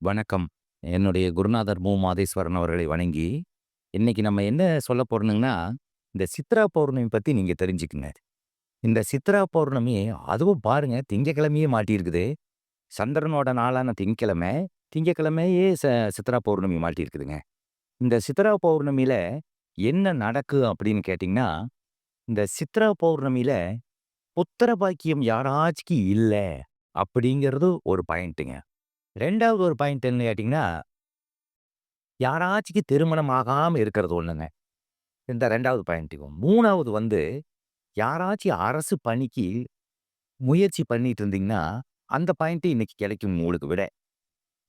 வணக்கம். என்னுடைய குருநாதர் மாதேஸ்வரன் அவர்களை வணங்கி, இன்னைக்கு நம்ம என்ன சொல்ல போறோம்ங்கன்னா, இந்த சித்ரா பௌர்ணமி பத்தி நீங்க தெரிஞ்சுக்கங்க. இந்த சித்ரா பௌர்ணமி அதுவும் பாருங்க திங்கட்கிழமையே மாட்டியிருக்குது. சந்திரனோட நாளான திங்கட்கிழமை, திங்கட்கிழமையே சித்ரா பௌர்ணமி மாட்டியிருக்குதுங்க. இந்த சித்ரா பௌர்ணமியில என்ன நடக்கும் அப்படின்னு கேட்டீங்கன்னா, இந்த சித்ரா பௌர்ணமியில புத்திர பாக்கியம் யாராச்சுக்கு இல்ல அப்படிங்கிறது ஒரு பாயிண்ட்டுங்க. 2வது ஒரு பாயிண்ட் என்னன்னு கேட்டீங்கன்னா யாராச்சுக்கு திருமணம் ஆகாம இருக்கிறது ஒண்ணுங்க. இந்த 2வது பாயிண்ட்டுக்கும். 3வது யாராச்சும் அரசு பணிக்கு முயற்சி பண்ணிட்டு இருந்தீங்கன்னா, அந்த பாயிண்ட் இன்னைக்கு கிடைக்கும் உங்களுக்கு விட.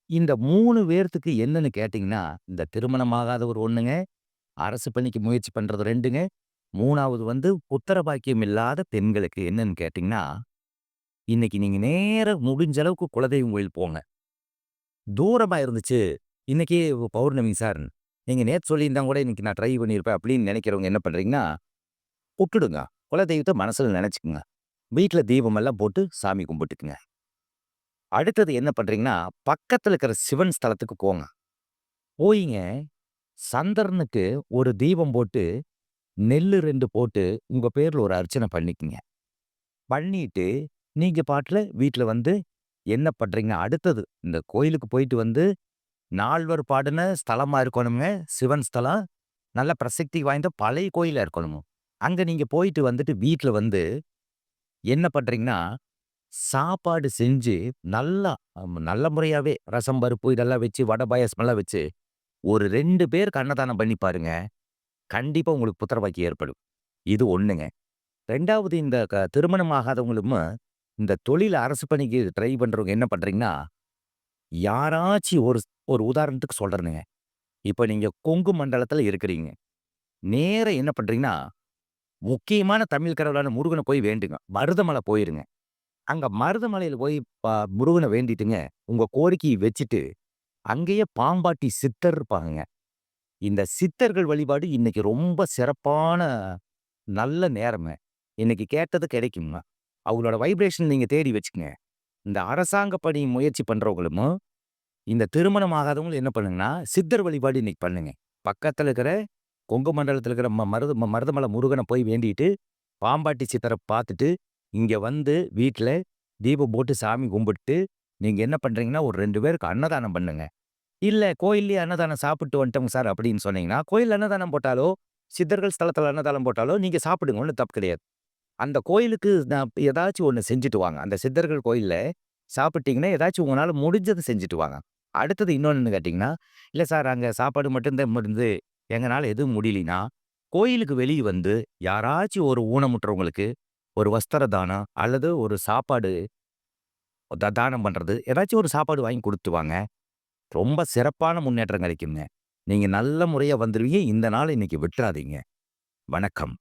இந்த 3 பேர்த்துக்கு என்னன்னு கேட்டீங்கன்னா, இந்த திருமணம் ஆகாதவர் 1ங்க, அரசு பணிக்கு முயற்சி பண்றது 2ங்க, 3வது புத்திர பாக்கியம் இல்லாத பெண்களுக்கு என்னன்னு கேட்டீங்கன்னா, இன்னைக்கு நீங்க நேரா முடிஞ்ச அளவுக்கு குலதெய்வம் கோயில் போங்க. தூரமா இருந்துச்சு. இன்னைக்கு பௌர்ணமி சார். நீங்க நேத்து சொல்லியிருந்தா கூட இன்னைக்கு நான் ட்ரை பண்ணியிருப்பேன் அப்படின்னு நினைக்கிறவங்க என்ன பண்றீங்கன்னா, உட்டுடுங்க. குலதெய்வத்த மனசுல நெனச்சுக்குங்க. வீட்ல தீபமெல்லாம் போட்டு சாமி கும்பிட்டுக்குங்க. அடுத்தது என்ன பண்றீங்கன்னா, பக்கத்துல இருக்கிற சிவன் ஸ்தலத்துக்கு போங்க. போயிங்க சந்திரனுக்கு ஒரு தீபம் போட்டு, நெல்லு 2 போட்டு, உங்க பேர்ல ஒரு அர்ச்சனை பண்ணிக்கங்க. பண்ணிட்டு, நீங்க பாட்டுல வீட்ல என்ன பண்றீங்க, அடுத்தது இந்த கோயிலுக்கு போயிட்டு நால்வர் பாடுன ஸ்தலமா இருக்கணுங்க. சிவன் ஸ்தலம். நல்ல பிரசித்தி வாய்ந்த பழைய கோயிலா இருக்கணுங்க. அங்க நீங்க போயிட்டு வீட்ல என்ன பண்றீங்கன்னா, சாப்பாடு செஞ்சு நல்லா நல்ல முறையாவே ரசம், பருப்பு இதெல்லாம் வச்சு, வடை, பாயாசமெல்லாம் வச்சு, ஒரு 2 பேருக்கு அன்னதானம் பண்ணி பாருங்க. கண்டிப்பா உங்களுக்கு புத்திர பாக்கியம் ஏற்படும். இது 1ங்க. 2வது இந்த திருமணம் ஆகாதவங்களும், இந்த தொழில் அரசு பணிக்கு ட்ரை பண்றவங்க என்ன பண்றீங்கன்னா, யாராச்சும் ஒரு ஒரு உதாரணத்துக்கு சொல்றேனுங்க. இப்ப நீங்க கொங்கு மண்டலத்தில இருக்கிறீங்க. நேரா என்ன பண்றீங்கன்னா, முக்கியமான தமிழ் கடவுளான முருகன போய் வேண்டுங்க. மருதமலை போயிருங்க. அங்க மருதமலையில போய் முருகன வேண்டிட்டுங்க, உங்க கோரிக்கைய வச்சுட்டு, அங்கேயே பாம்பாட்டி சித்தர் இருப்பாங்கங்க. இந்த சித்தர்கள் வழிபாடு இன்னைக்கு ரொம்ப சிறப்பான நல்ல நேரங்க. இன்னைக்கு கேட்டது கிடைக்குங்க. அவங்களோட வைப்ரேஷன் நீங்க தேடி வச்சுக்கங்க. இந்த அரசாங்க பணி முயற்சி பண்றவங்களும், இந்த திருமணம் ஆகாதவங்களும் என்ன பண்ணுங்கன்னா, சித்தர் வழிபாடு இன்னைக்கு பண்ணுங்க. பக்கத்துல இருக்கிற கொங்கு மண்டலத்தில இருக்கிற மருதமலை முருகன போய் வேண்டிட்டு, பாம்பாட்டி சித்தர பார்த்துட்டு, இங்க வீட்ல தீபம் போட்டு சாமி கும்பிட்டு, நீங்க என்ன பண்றீங்கன்னா, ஒரு 2 பேருக்கு அன்னதானம் பண்ணுங்க. இல்ல கோயில்லயே அன்னதானம் சாப்பிட்டு வந்துட்டோங்க சார் அப்படின்னு சொன்னீங்கன்னா, கோயில்ல அன்னதானம் போட்டாலோ, சித்தர்கள் ஸ்தலத்தில அன்னதானம் போட்டாலோ, நீங்க சாப்பிடுங்க. ஒண்ணும் தப்பு கிடையாது. அந்த கோயிலுக்கு நான் ஏதாச்சும் ஒண்ணு செஞ்சுட்டு வாங்க. அந்த சித்தர்கள் கோயில்ல சாப்பிட்டீங்கன்னா, ஏதாச்சும் உங்களால முடிஞ்சத செஞ்சுட்டு வாங்க. அடுத்தது இன்னொன்னு என்ன கேட்டீங்கன்னா, "இல்ல சார் அங்க சாப்பாடு மட்டும் தான் முடிஞ்சது. எங்கனால எதுவும் முடியலைன்னா, கோயிலுக்கு வெளிய யாராச்சும் ஒரு ஊனமுற்றவங்களுக்கு ஒரு வஸ்திர தானம் அல்லது ஒரு சாப்பாடு தானம் பண்றது, ஏதாச்சும் ஒரு சாப்பாடு வாங்கி குடுத்துட்டு வாங்க. ரொம்ப சிறப்பான முன்னேற்றம் கிடைக்குங்க. நீங்க நல்ல முறையா வந்துருவீங்க. இந்த நாள இன்னைக்கு விட்றாதீங்க. வணக்கம்."